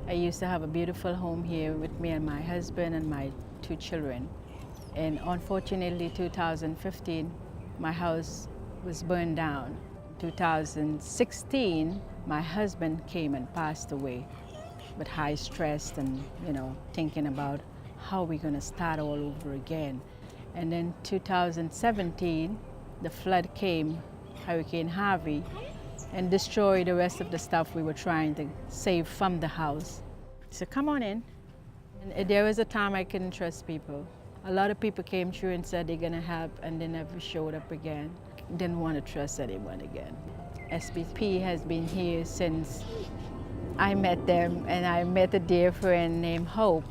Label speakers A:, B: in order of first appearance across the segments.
A: I used to have a beautiful home here with me and my husband and my 2 children. And unfortunately, 2015, my house was burned down. 2016, my husband came and passed away with high stress and, thinking about how we're going to start all over again. And then 2017, the flood came, Hurricane Harvey, and destroyed the rest of the stuff we were trying to save from the house. So come on in. And there was a time I couldn't trust people. A lot of people came through and said they're gonna help, and they never showed up again. Didn't want to trust anyone again. SBP has been here since I met them, and I met a dear friend named Hope,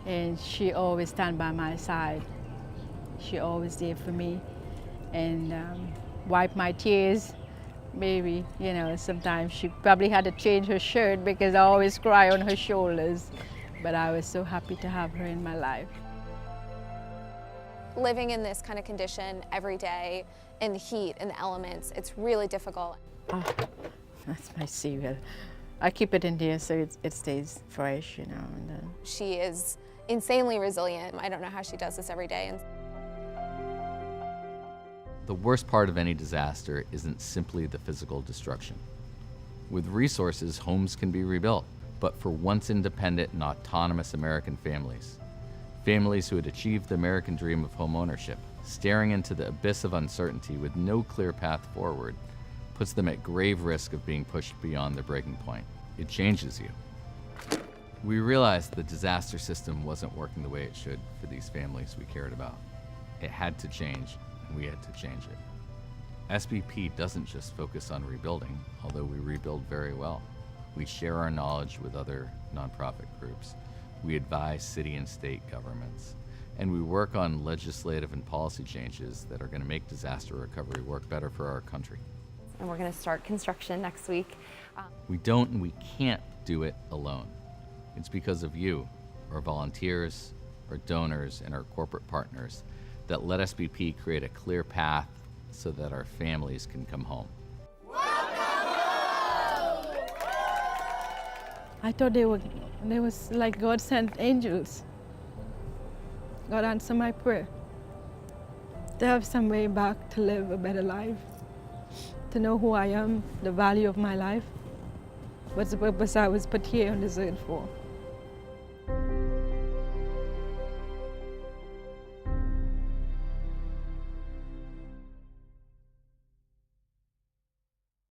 A: and she always stand by my side. She always there for me, and wipe my tears. Maybe, sometimes she probably had to change her shirt because I always cry on her shoulders. But I was so happy to have her in my life.
B: Living in this kind of condition every day, in the heat, in the elements, it's really difficult.
A: Oh, that's my cereal. I keep it in there so it stays fresh, And,
B: She is insanely resilient. I don't know how she does this every day.
C: The worst part of any disaster isn't simply the physical destruction. With resources, homes can be rebuilt, but for once independent and autonomous American families who had achieved the American dream of home ownership, staring into the abyss of uncertainty with no clear path forward, puts them at grave risk of being pushed beyond their breaking point. It changes you. We realized the disaster system wasn't working the way it should for these families we cared about. It had to change, and we had to change it. SBP doesn't just focus on rebuilding, although we rebuild very well. We share our knowledge with other nonprofit groups. We advise city and state governments. And we work on legislative and policy changes that are going to make disaster recovery work better for our country.
D: And we're going to start construction next week.
C: We don't and we can't do it alone. It's because of you, our volunteers, our donors, and our corporate partners that let SBP create a clear path so that our families can come home.
A: I thought they was like God sent angels. God answered my prayer. To have some way back to live a better life. To know who I am, the value of my life. What's the purpose I was put here on this earth for.